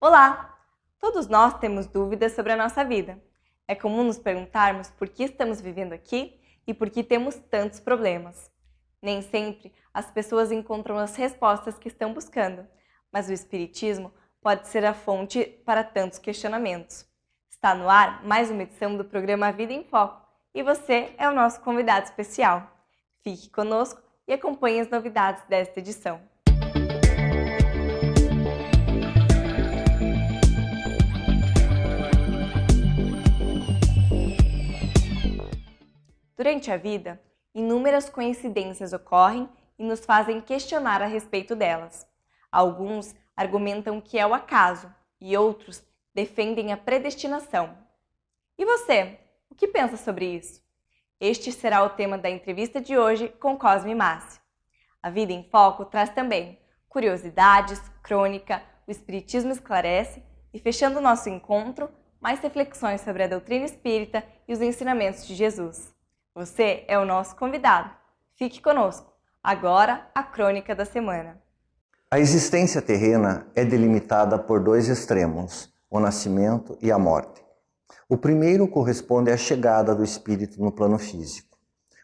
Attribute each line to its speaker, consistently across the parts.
Speaker 1: Olá! Todos nós temos dúvidas sobre a nossa vida. É comum nos perguntarmos por que estamos vivendo aqui e por que temos tantos problemas. Nem sempre as pessoas encontram as respostas que estão buscando, mas o Espiritismo pode ser a fonte para tantos questionamentos. Está no ar mais uma edição do programa Vida em Foco e você é o nosso convidado especial. Fique conosco e acompanhe as novidades desta edição. Durante a vida, inúmeras coincidências ocorrem e nos fazem questionar a respeito delas. Alguns argumentam que é o acaso e outros defendem a predestinação. E você, o que pensa sobre isso? Este será o tema da entrevista de hoje com Cosme Massi. A Vida em Foco traz também curiosidades, crônica, o Espiritismo esclarece e, fechando o nosso encontro, mais reflexões sobre a doutrina espírita e os ensinamentos de Jesus. Você é o nosso convidado. Fique conosco. Agora, a crônica da semana.
Speaker 2: A existência terrena é delimitada por dois extremos, o nascimento e a morte. O primeiro corresponde à chegada do espírito no plano físico.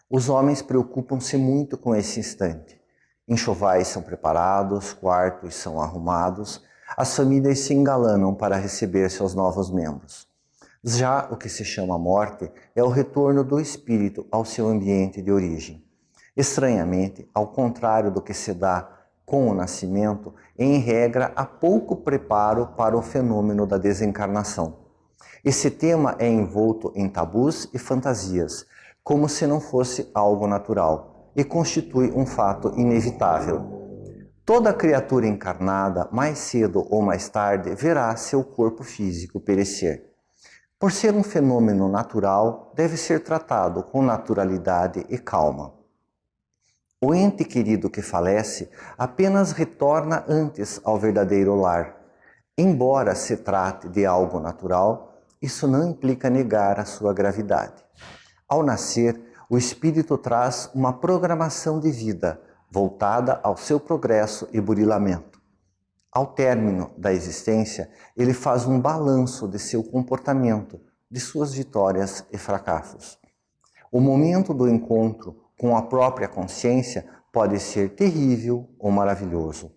Speaker 2: Os homens preocupam-se muito com esse instante. Enxovais são preparados, quartos são arrumados, as famílias se engalanam para receber seus novos membros. Já o que se chama morte é o retorno do espírito ao seu ambiente de origem. Estranhamente, ao contrário do que se dá com o nascimento, em regra há pouco preparo para o fenômeno da desencarnação. Esse tema é envolto em tabus e fantasias, como se não fosse algo natural, e constitui um fato inevitável. Toda criatura encarnada, mais cedo ou mais tarde, verá seu corpo físico perecer. Por ser um fenômeno natural, deve ser tratado com naturalidade e calma. O ente querido que falece apenas retorna antes ao verdadeiro lar. Embora se trate de algo natural, isso não implica negar a sua gravidade. Ao nascer, o espírito traz uma programação de vida voltada ao seu progresso e burilamento. Ao término da existência, ele faz um balanço de seu comportamento, de suas vitórias e fracassos. O momento do encontro com a própria consciência pode ser terrível ou maravilhoso.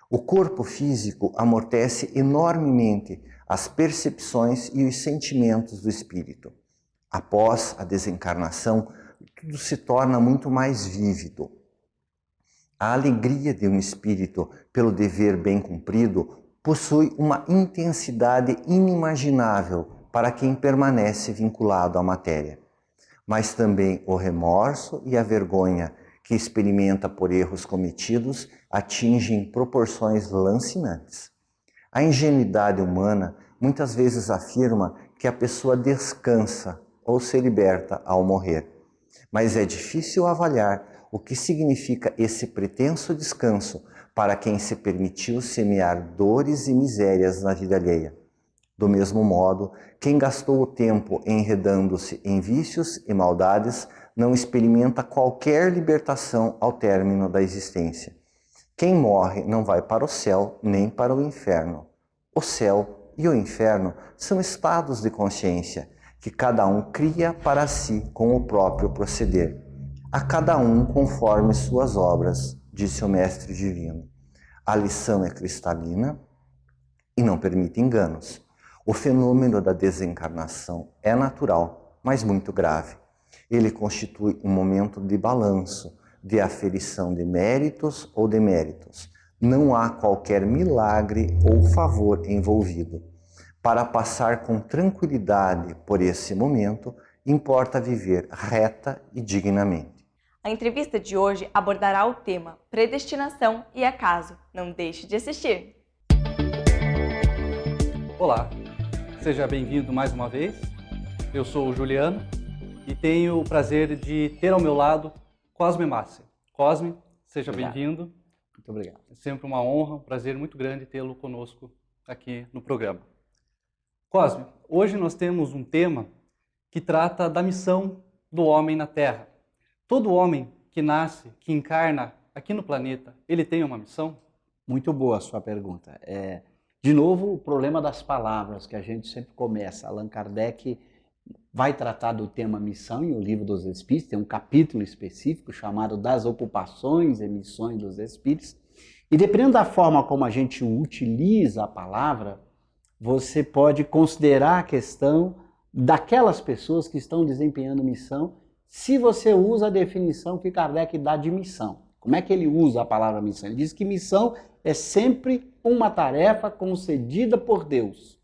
Speaker 2: O corpo físico amortece enormemente as percepções e os sentimentos do espírito. Após a desencarnação, tudo se torna muito mais vívido. A alegria de um espírito pelo dever bem cumprido possui uma intensidade inimaginável para quem permanece vinculado à matéria. Mas também o remorso e a vergonha que experimenta por erros cometidos atingem proporções lancinantes. A ingenuidade humana muitas vezes afirma que a pessoa descansa ou se liberta ao morrer. Mas é difícil avaliar o que significa esse pretenso descanso para quem se permitiu semear dores e misérias na vida alheia. Do mesmo modo, quem gastou o tempo enredando-se em vícios e maldades não experimenta qualquer libertação ao término da existência. Quem morre não vai para o céu nem para o inferno. O céu e o inferno são estados de consciência que cada um cria para si com o próprio proceder. A cada um conforme suas obras, disse o Mestre Divino. A lição é cristalina e não permite enganos. O fenômeno da desencarnação é natural, mas muito grave. Ele constitui um momento de balanço, de aferição de méritos ou deméritos. Não há qualquer milagre ou favor envolvido. Para passar com tranquilidade por esse momento, importa viver reta e dignamente.
Speaker 1: A entrevista de hoje abordará o tema predestinação e acaso. Não deixe de assistir!
Speaker 3: Olá, seja bem-vindo mais uma vez. Eu sou o Juliano e tenho o prazer de ter ao meu lado Cosme Massi. Cosme, seja bem-vindo.
Speaker 4: Muito obrigado.
Speaker 3: É sempre uma honra, um prazer muito grande tê-lo conosco aqui no programa. Cosme, hoje nós temos um tema que trata da missão do homem na Terra. Todo homem que nasce, que encarna aqui no planeta, ele tem uma missão?
Speaker 4: Muito boa a sua pergunta. De novo, o problema das palavras, que a gente sempre começa. Allan Kardec vai tratar do tema missão em O Livro dos Espíritos, tem um capítulo específico chamado Das Ocupações e Missões dos Espíritos. E dependendo da forma como a gente utiliza a palavra, você pode considerar a questão daquelas pessoas que estão desempenhando missão, se você usa a definição que Kardec dá de missão. Como é que ele usa a palavra missão? Ele diz que missão é sempre uma tarefa concedida por Deus.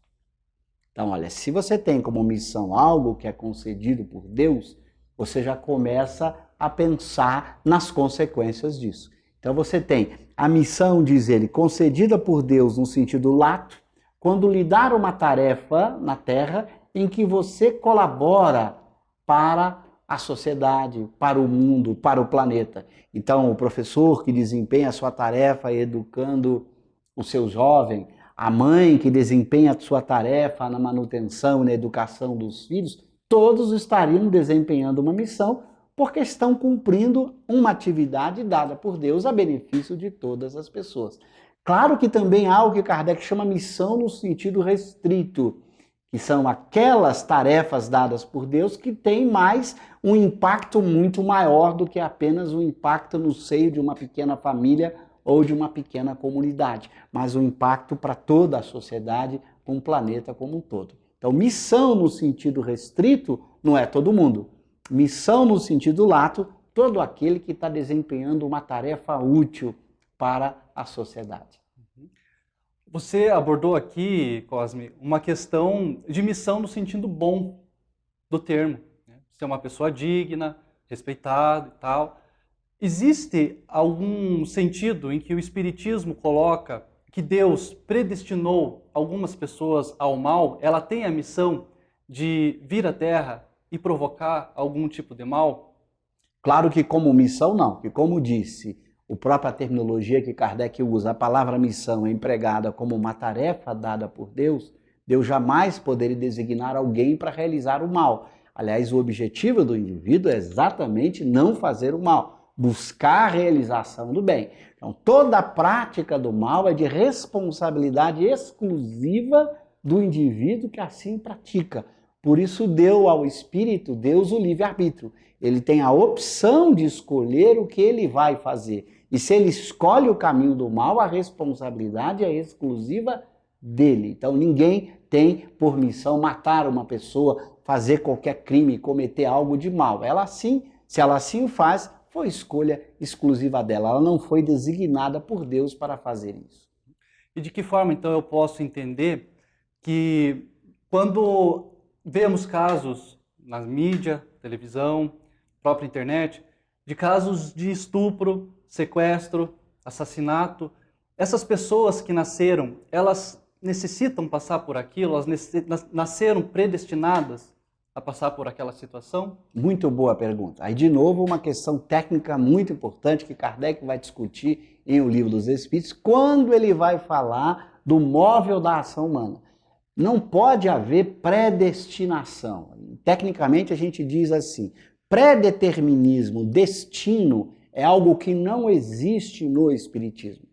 Speaker 4: Então, olha, se você tem como missão algo que é concedido por Deus, você já começa a pensar nas consequências disso. Então, você tem a missão, diz ele, concedida por Deus no sentido lato, quando lhe dar uma tarefa na Terra em que você colabora para a sociedade, para o mundo, para o planeta. Então, o professor que desempenha a sua tarefa educando o seu jovem, a mãe que desempenha a sua tarefa na manutenção e na educação dos filhos, todos estariam desempenhando uma missão porque estão cumprindo uma atividade dada por Deus a benefício de todas as pessoas. Claro que também há o que Kardec chama missão no sentido restrito, que são aquelas tarefas dadas por Deus que têm mais um impacto muito maior do que apenas o impacto no seio de uma pequena família ou de uma pequena comunidade, mas um impacto para toda a sociedade, com o planeta como um todo. Então, missão no sentido restrito não é todo mundo. Missão no sentido lato, todo aquele que está desempenhando uma tarefa útil para a sociedade.
Speaker 3: Você abordou aqui, Cosme, uma questão de missão no sentido bom do termo. Ser uma pessoa digna, respeitada e tal. Existe algum sentido em que o Espiritismo coloca que Deus predestinou algumas pessoas ao mal? Ela tem a missão de vir à Terra e provocar algum tipo de mal?
Speaker 4: Claro que como missão não, que como disse, a própria terminologia que Kardec usa, a palavra missão é empregada como uma tarefa dada por Deus, Deus jamais poderia designar alguém para realizar o mal. Aliás, o objetivo do indivíduo é exatamente não fazer o mal, buscar a realização do bem. Então, toda a prática do mal é de responsabilidade exclusiva do indivíduo que assim pratica. Por isso deu ao espírito Deus o livre-arbítrio. Ele tem a opção de escolher o que ele vai fazer. E se ele escolhe o caminho do mal, a responsabilidade é exclusiva dele. Então ninguém tem por missão matar uma pessoa, fazer qualquer crime, cometer algo de mal. Ela sim, se ela assim o faz, foi escolha exclusiva dela. Ela não foi designada por Deus para fazer isso.
Speaker 3: E de que forma, então, eu posso entender que quando vemos casos na mídia, televisão, própria internet, de casos de estupro, sequestro, assassinato, essas pessoas que nasceram, elas necessitam passar por aquilo? Elas nasceram predestinadas a passar por aquela situação?
Speaker 4: Muito boa pergunta. Aí, de novo, uma questão técnica muito importante que Kardec vai discutir em O Livro dos Espíritos, quando ele vai falar do móvel da ação humana. Não pode haver predestinação. Tecnicamente, a gente diz assim, predeterminismo, destino, é algo que não existe no Espiritismo.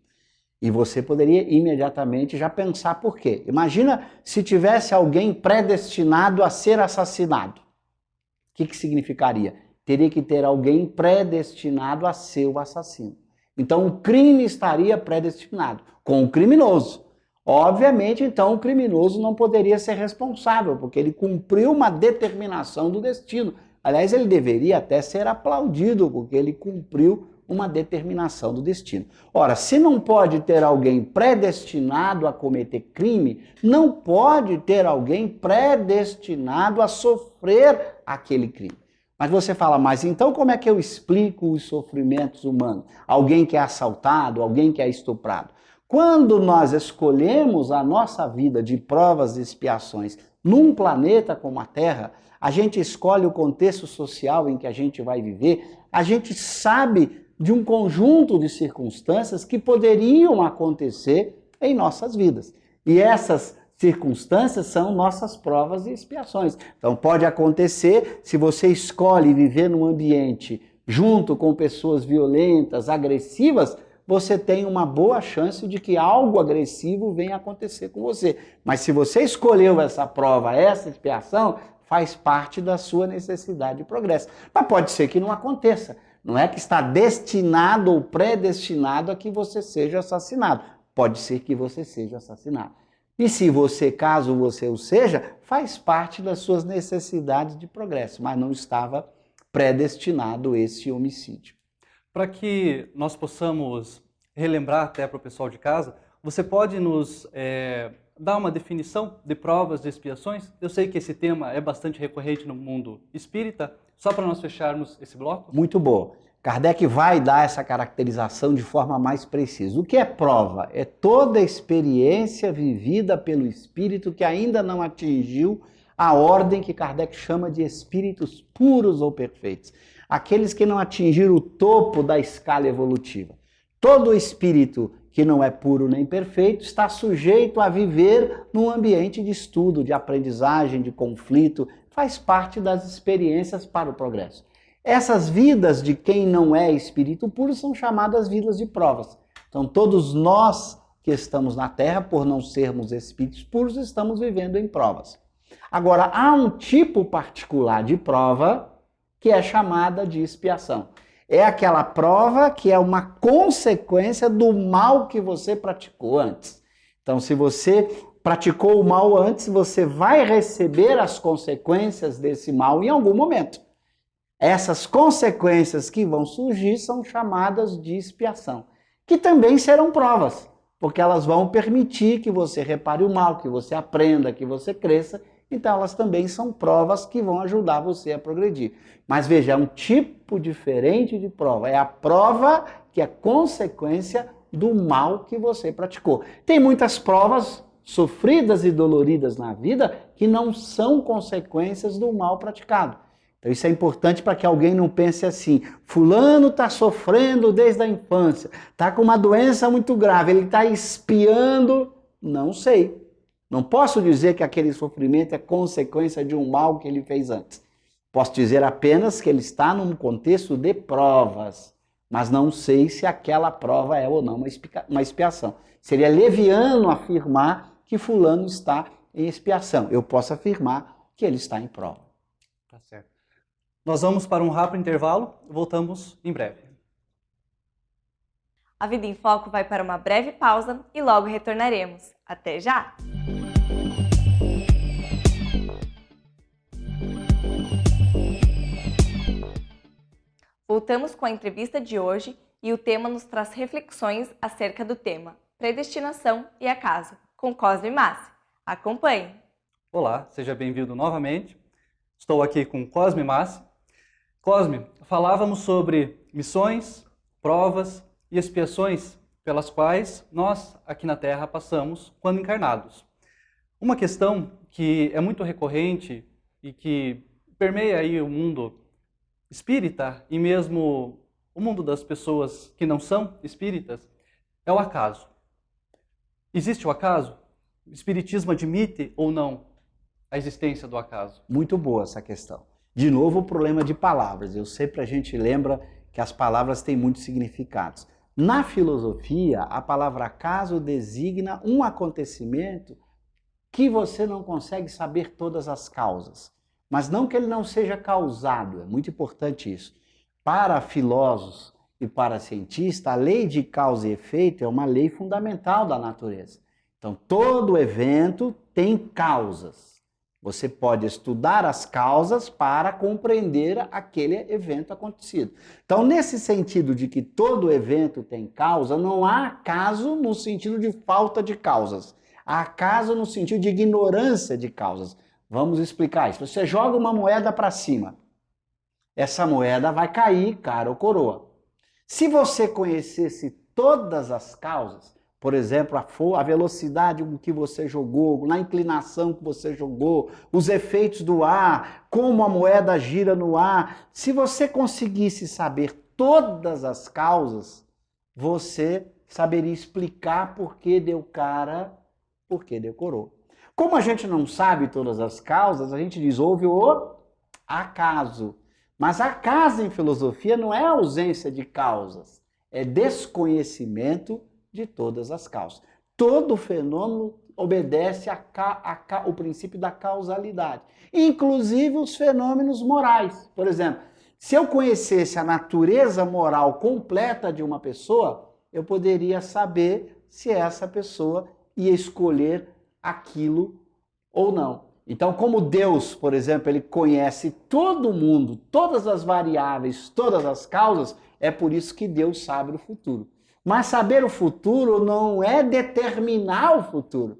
Speaker 4: E você poderia imediatamente já pensar por quê. Imagina se tivesse alguém predestinado a ser assassinado. O que significaria? Teria que ter alguém predestinado a ser o assassino. Então o crime estaria predestinado com o criminoso. Obviamente, então, o criminoso não poderia ser responsável, porque ele cumpriu uma determinação do destino. Aliás, ele deveria até ser aplaudido, porque ele cumpriu uma determinação do destino. Ora, se não pode ter alguém predestinado a cometer crime, não pode ter alguém predestinado a sofrer aquele crime. Mas você fala, mas então como é que eu explico os sofrimentos humanos? Alguém que é assaltado, alguém que é estuprado. Quando nós escolhemos a nossa vida de provas e expiações num planeta como a Terra, a gente escolhe o contexto social em que a gente vai viver, a gente sabe de um conjunto de circunstâncias que poderiam acontecer em nossas vidas. E essas circunstâncias são nossas provas e expiações. Então pode acontecer, se você escolhe viver num ambiente junto com pessoas violentas, agressivas, você tem uma boa chance de que algo agressivo venha acontecer com você. Mas se você escolheu essa prova, essa expiação, faz parte da sua necessidade de progresso. Mas pode ser que não aconteça. Não é que está destinado ou predestinado a que você seja assassinado. Pode ser que você seja assassinado. E se você, caso você o seja, faz parte das suas necessidades de progresso, mas não estava predestinado esse homicídio.
Speaker 3: Para que nós possamos relembrar até para o pessoal de casa, você pode nos dar uma definição de provas de expiações? Eu sei que esse tema é bastante recorrente no mundo espírita, só para nós fecharmos esse bloco.
Speaker 4: Muito boa. Kardec vai dar essa caracterização de forma mais precisa. O que é prova? É toda experiência vivida pelo espírito que ainda não atingiu a ordem que Kardec chama de espíritos puros ou perfeitos. Aqueles que não atingiram o topo da escala evolutiva. Todo espírito que não é puro nem perfeito está sujeito a viver num ambiente de estudo, de aprendizagem, de conflito, faz parte das experiências para o progresso. Essas vidas de quem não é espírito puro são chamadas vidas de provas. Então todos nós que estamos na Terra, por não sermos espíritos puros, estamos vivendo em provas. Agora, há um tipo particular de prova que é chamada de expiação. É aquela prova que é uma consequência do mal que você praticou antes. Então, se você praticou o mal antes, você vai receber as consequências desse mal em algum momento. Essas consequências que vão surgir são chamadas de expiação, que também serão provas, porque elas vão permitir que você repare o mal, que você aprenda, que você cresça. Então elas também são provas que vão ajudar você a progredir. Mas veja, é um tipo diferente de prova. É a prova que é consequência do mal que você praticou. Tem muitas provas sofridas e doloridas na vida que não são consequências do mal praticado. Então isso é importante para que alguém não pense assim, fulano está sofrendo desde a infância, está com uma doença muito grave, ele está expiando, não sei. Não posso dizer que aquele sofrimento é consequência de um mal que ele fez antes. Posso dizer apenas que ele está num contexto de provas, mas não sei se aquela prova é ou não uma expiação. Seria leviano afirmar que fulano está em expiação. Eu posso afirmar que ele está em prova.
Speaker 3: Tá certo. Nós vamos para um rápido intervalo, voltamos em breve.
Speaker 1: A Vida em Foco vai para uma breve pausa e logo retornaremos. Até já! Voltamos com a entrevista de hoje e o tema nos traz reflexões acerca do tema Predestinação e Acaso, com Cosme Massi. Acompanhe!
Speaker 3: Olá, seja bem-vindo novamente. Estou aqui com Cosme Massi. Cosme, falávamos sobre missões, provas e expiações pelas quais nós aqui na Terra passamos quando encarnados. Uma questão que é muito recorrente e que permeia aí o mundo espírita e mesmo o mundo das pessoas que não são espíritas é o acaso. Existe o acaso? O espiritismo admite ou não a existência do acaso?
Speaker 4: Muito boa essa questão. De novo, o problema de palavras. Eu sempre a gente lembra que as palavras têm muitos significados. Na filosofia, a palavra acaso designa um acontecimento que você não consegue saber todas as causas. Mas não que ele não seja causado, é muito importante isso. Para filósofos e para cientistas, a lei de causa e efeito é uma lei fundamental da natureza. Então, todo evento tem causas. Você pode estudar as causas para compreender aquele evento acontecido. Então, nesse sentido de que todo evento tem causa, não há acaso no sentido de falta de causas. Há acaso no sentido de ignorância de causas. Vamos explicar isso. Você joga uma moeda para cima. Essa moeda vai cair, cara ou coroa. Se você conhecesse todas as causas, por exemplo, a velocidade com que você jogou, na inclinação que você jogou, os efeitos do ar, como a moeda gira no ar. Se você conseguisse saber todas as causas, você saberia explicar por que deu cara, por que deu coroa. Como a gente não sabe todas as causas, a gente diz, houve o acaso. Mas acaso em filosofia não é a ausência de causas, é desconhecimento de todas as causas. Todo fenômeno obedece ao princípio da causalidade, inclusive os fenômenos morais. Por exemplo, se eu conhecesse a natureza moral completa de uma pessoa, eu poderia saber se essa pessoa ia escolher aquilo ou não. Então, como Deus, por exemplo, ele conhece todo mundo, todas as variáveis, todas as causas, é por isso que Deus sabe o futuro. Mas saber o futuro não é determinar o futuro.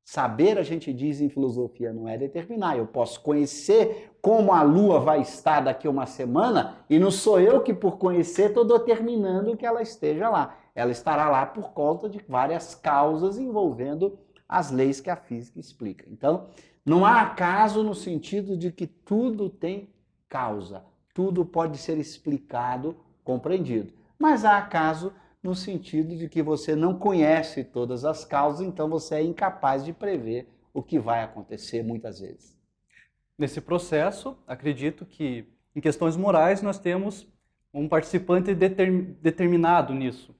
Speaker 4: Saber, a gente diz em filosofia, não é determinar. Eu posso conhecer como a lua vai estar daqui a uma semana e não sou eu que, por conhecer, estou determinando que ela esteja lá. Ela estará lá por conta de várias causas envolvendo as leis que a física explica. Então, não há acaso no sentido de que tudo tem causa. Tudo pode ser explicado, compreendido. Mas há acaso no sentido de que você não conhece todas as causas, então você é incapaz de prever o que vai acontecer muitas vezes.
Speaker 3: Nesse processo, acredito que em questões morais nós temos um participante determinado nisso,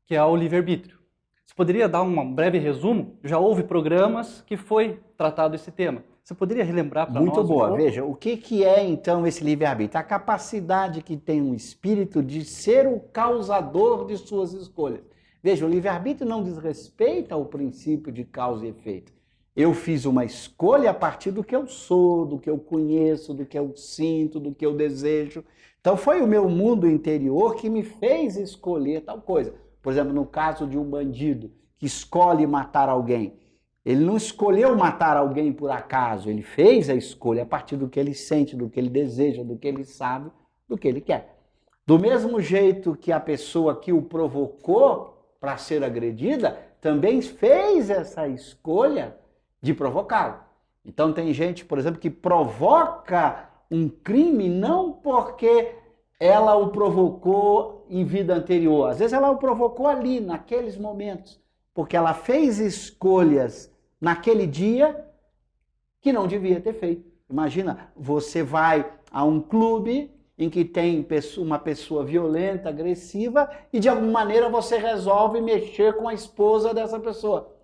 Speaker 3: que é o livre-arbítrio. Você poderia dar um breve resumo? Já houve programas que foi tratado esse tema. Você poderia relembrar para nós?
Speaker 4: Muito boa. Veja, o que é então esse livre-arbítrio? A capacidade que tem um espírito de ser o causador de suas escolhas. Veja, o livre-arbítrio não diz respeito ao princípio de causa e efeito. Eu fiz uma escolha a partir do que eu sou, do que eu conheço, do que eu sinto, do que eu desejo. Então foi o meu mundo interior que me fez escolher tal coisa. Por exemplo, no caso de um bandido que escolhe matar alguém, ele não escolheu matar alguém por acaso, ele fez a escolha a partir do que ele sente, do que ele deseja, do que ele sabe, do que ele quer. Do mesmo jeito que a pessoa que o provocou para ser agredida, também fez essa escolha de provocá-lo. Então tem gente, por exemplo, que provoca um crime não porque ela o provocou em vida anterior. Às vezes ela o provocou ali, naqueles momentos, porque ela fez escolhas naquele dia que não devia ter feito. Imagina, você vai a um clube em que tem uma pessoa violenta, agressiva, e de alguma maneira você resolve mexer com a esposa dessa pessoa.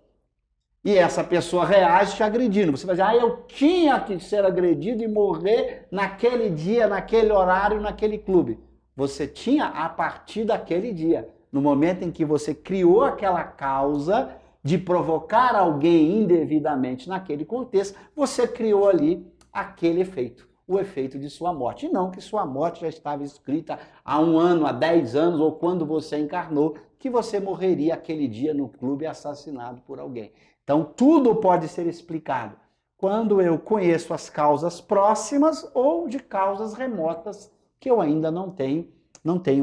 Speaker 4: E essa pessoa reage te agredindo. Você vai dizer, eu tinha que ser agredido e morrer naquele dia, naquele horário, naquele clube. Você tinha a partir daquele dia. No momento em que você criou aquela causa de provocar alguém indevidamente naquele contexto, você criou ali aquele efeito, o efeito de sua morte. E não que sua morte já estava escrita há 1 ano, há 10 anos, ou quando você encarnou, que você morreria aquele dia no clube assassinado por alguém. Então, tudo pode ser explicado quando eu conheço as causas próximas ou de causas remotas que eu ainda não tenho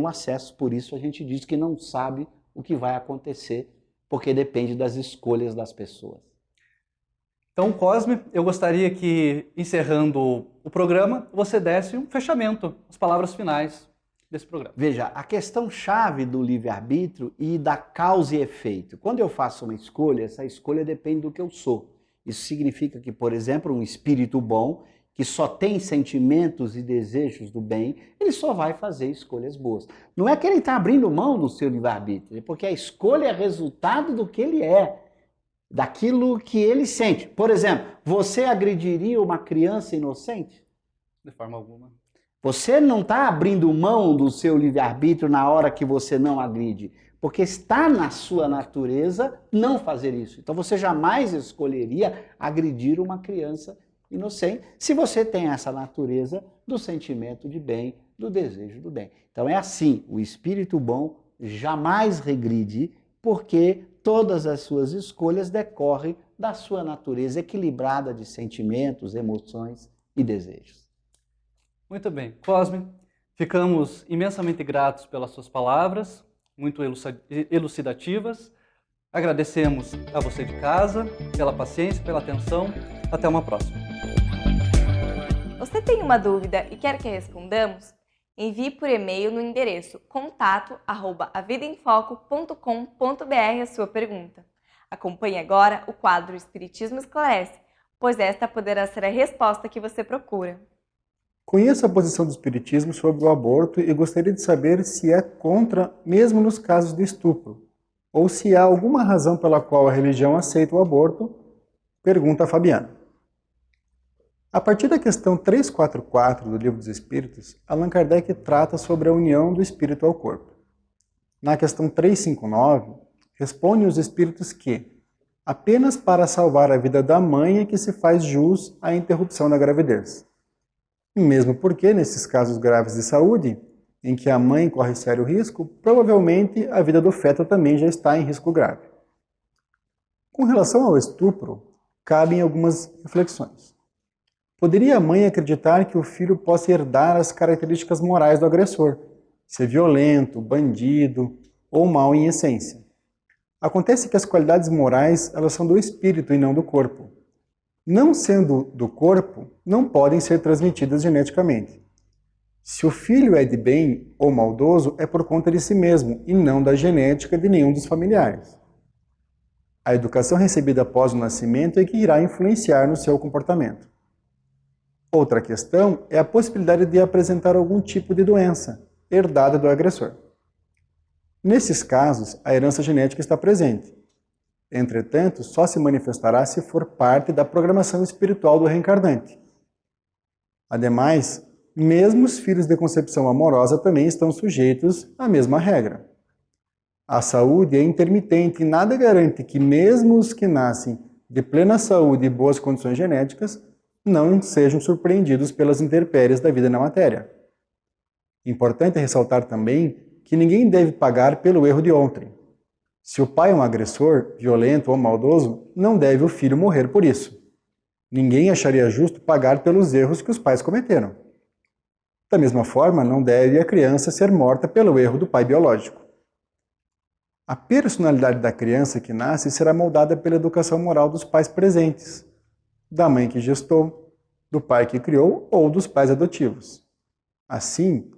Speaker 4: acesso. Por isso a gente diz que não sabe o que vai acontecer, porque depende das escolhas das pessoas.
Speaker 3: Então, Cosme, eu gostaria que, encerrando o programa, você desse um fechamento, as palavras finais desse programa.
Speaker 4: Veja, a questão-chave do livre-arbítrio e da causa e efeito. Quando eu faço uma escolha, essa escolha depende do que eu sou. Isso significa que, por exemplo, um espírito bom, que só tem sentimentos e desejos do bem, ele só vai fazer escolhas boas. Não é que ele está abrindo mão do seu livre-arbítrio, porque a escolha é resultado do que ele é, daquilo que ele sente. Por exemplo, você agrediria uma criança inocente?
Speaker 3: De forma alguma.
Speaker 4: Você não está abrindo mão do seu livre-arbítrio na hora que você não agride, porque está na sua natureza não fazer isso. Então você jamais escolheria agredir uma criança inocente se você tem essa natureza do sentimento de bem, do desejo do bem. Então é assim, o espírito bom jamais regride, porque todas as suas escolhas decorrem da sua natureza equilibrada de sentimentos, emoções e desejos.
Speaker 3: Muito bem. Cosme, ficamos imensamente gratos pelas suas palavras, muito elucidativas. Agradecemos a você de casa pela paciência, pela atenção. Até uma próxima.
Speaker 1: Você tem uma dúvida e quer que respondamos? Envie por e-mail no endereço contato@avidaemfoco.com.br a sua pergunta. Acompanhe agora o quadro Espiritismo Esclarece, pois esta poderá ser a resposta que você procura.
Speaker 5: Conheço a posição do Espiritismo sobre o aborto e gostaria de saber se é contra, mesmo nos casos de estupro, ou se há alguma razão pela qual a religião aceita o aborto, pergunta a Fabiana. A partir da questão 344 do Livro dos Espíritos, Allan Kardec trata sobre a união do espírito ao corpo. Na questão 359, responde os espíritos que, apenas para salvar a vida da mãe é que se faz jus à interrupção da gravidez. Mesmo porque, nesses casos graves de saúde, em que a mãe corre sério risco, provavelmente a vida do feto também já está em risco grave. Com relação ao estupro, cabem algumas reflexões. Poderia a mãe acreditar que o filho possa herdar as características morais do agressor, ser violento, bandido ou mau em essência? Acontece que as qualidades morais elas são do espírito e não do corpo. Não sendo do corpo, não podem ser transmitidas geneticamente. Se o filho é de bem ou maldoso, é por conta de si mesmo e não da genética de nenhum dos familiares. A educação recebida após o nascimento é que irá influenciar no seu comportamento. Outra questão é a possibilidade de apresentar algum tipo de doença, herdada do agressor. Nesses casos, a herança genética está presente. Entretanto, só se manifestará se for parte da programação espiritual do reencarnante. Ademais, mesmo os filhos de concepção amorosa também estão sujeitos à mesma regra. A saúde é intermitente e nada garante que mesmo os que nascem de plena saúde e boas condições genéticas não sejam surpreendidos pelas intempéries da vida na matéria. Importante ressaltar também que ninguém deve pagar pelo erro de ontem. Se o pai é um agressor, violento ou maldoso, não deve o filho morrer por isso. Ninguém acharia justo pagar pelos erros que os pais cometeram. Da mesma forma, não deve a criança ser morta pelo erro do pai biológico. A personalidade da criança que nasce será moldada pela educação moral dos pais presentes, da mãe que gestou, do pai que criou ou dos pais adotivos. Assim,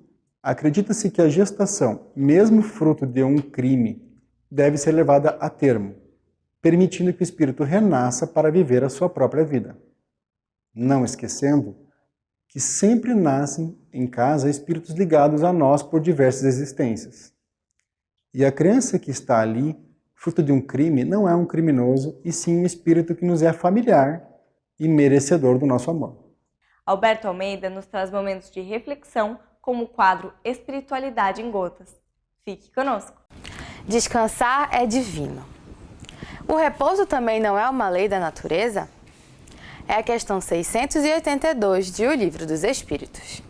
Speaker 5: acredita-se que a gestação, mesmo fruto de um crime, deve ser levada a termo, permitindo que o espírito renasça para viver a sua própria vida. Não esquecendo que sempre nascem em casa espíritos ligados a nós por diversas existências. E a criança que está ali, fruto de um crime, não é um criminoso, e sim um espírito que nos é familiar e merecedor do nosso amor.
Speaker 1: Alberto Almeida nos traz momentos de reflexão como o quadro Espiritualidade em Gotas. Fique conosco!
Speaker 6: Descansar é divino. O repouso também não é uma lei da natureza? É a questão 682 de O Livro dos Espíritos.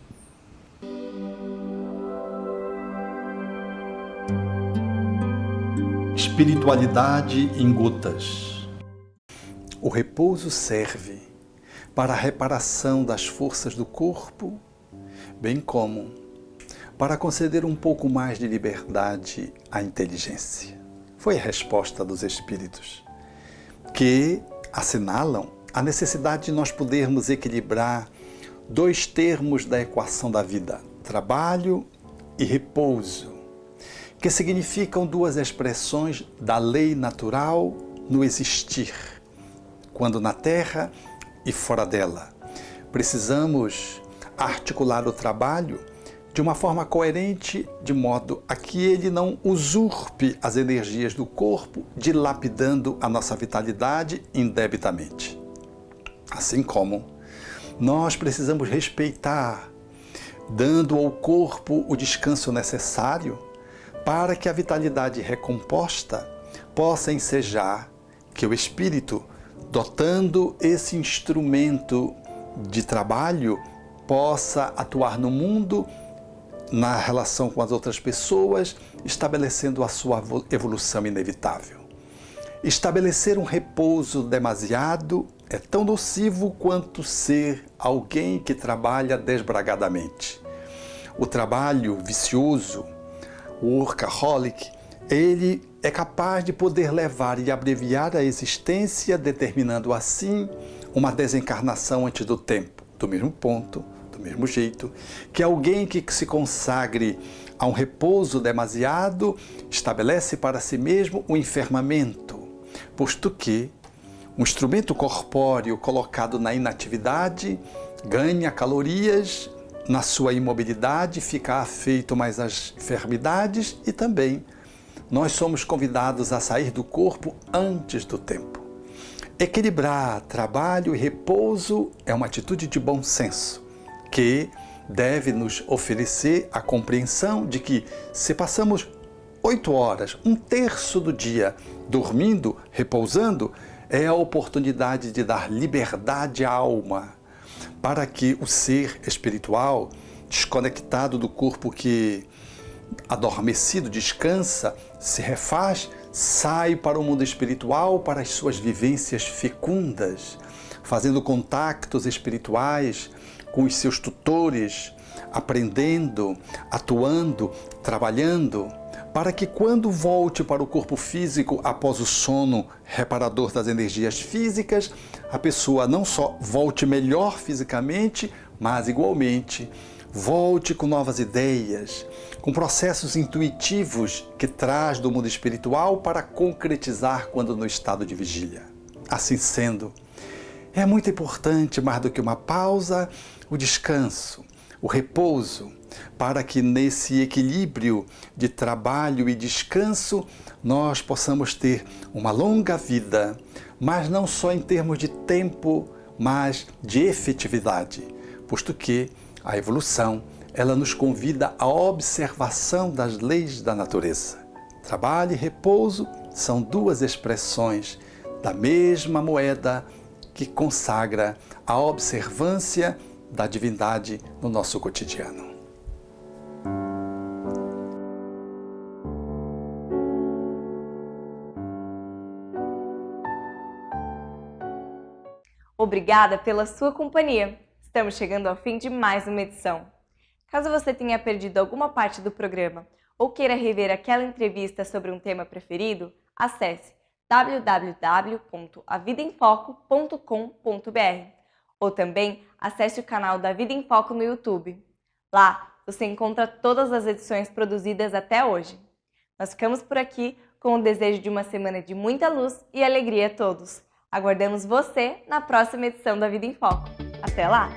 Speaker 7: Espiritualidade em gotas. O repouso serve para a reparação das forças do corpo, bem como para conceder um pouco mais de liberdade à inteligência. Foi a resposta dos Espíritos, que assinalam a necessidade de nós podermos equilibrar dois termos da equação da vida, trabalho e repouso, que significam duas expressões da lei natural no existir, quando na Terra e fora dela. Precisamos articular o trabalho de uma forma coerente, de modo a que ele não usurpe as energias do corpo, dilapidando a nossa vitalidade indebitamente. Assim como nós precisamos respeitar, dando ao corpo o descanso necessário para que a vitalidade recomposta possa ensejar que o espírito, dotando esse instrumento de trabalho, possa atuar no mundo, na relação com as outras pessoas, estabelecendo a sua evolução inevitável. Estabelecer um repouso demasiado é tão nocivo quanto ser alguém que trabalha desbragadamente. O trabalho vicioso, o workaholic, ele é capaz de poder levar e abreviar a existência, determinando assim uma desencarnação antes do tempo, do mesmo ponto, do mesmo jeito que alguém que se consagre a um repouso demasiado estabelece para si mesmo um enfermamento, posto que um instrumento corpóreo colocado na inatividade ganha calorias na sua imobilidade, fica afeito mais às enfermidades e também nós somos convidados a sair do corpo antes do tempo. Equilibrar trabalho e repouso é uma atitude de bom senso, que deve nos oferecer a compreensão de que se passamos 8 horas, 1/3 do dia, dormindo, repousando, é a oportunidade de dar liberdade à alma, para que o ser espiritual, desconectado do corpo que adormecido descansa, se refaz, sai para o mundo espiritual, para as suas vivências fecundas, fazendo contactos espirituais com os seus tutores, aprendendo, atuando, trabalhando, para que quando volte para o corpo físico após o sono reparador das energias físicas, a pessoa não só volte melhor fisicamente, mas igualmente volte com novas ideias, com processos intuitivos que traz do mundo espiritual para concretizar quando no estado de vigília. Assim sendo, é muito importante, mais do que uma pausa, o descanso, o repouso, para que nesse equilíbrio de trabalho e descanso nós possamos ter uma longa vida, mas não só em termos de tempo, mas de efetividade, posto que a evolução, ela nos convida à observação das leis da natureza. Trabalho e repouso são duas expressões da mesma moeda que consagra a observância da divindade no nosso cotidiano.
Speaker 1: Obrigada pela sua companhia. Estamos chegando ao fim de mais uma edição. Caso você tenha perdido alguma parte do programa ou queira rever aquela entrevista sobre um tema preferido, acesse www.avidaemfoco.com.br ou também acesse o canal da Vida em Foco no YouTube. Lá você encontra todas as edições produzidas até hoje. Nós ficamos por aqui com o desejo de uma semana de muita luz e alegria a todos. Aguardamos você na próxima edição da Vida em Foco. Até lá!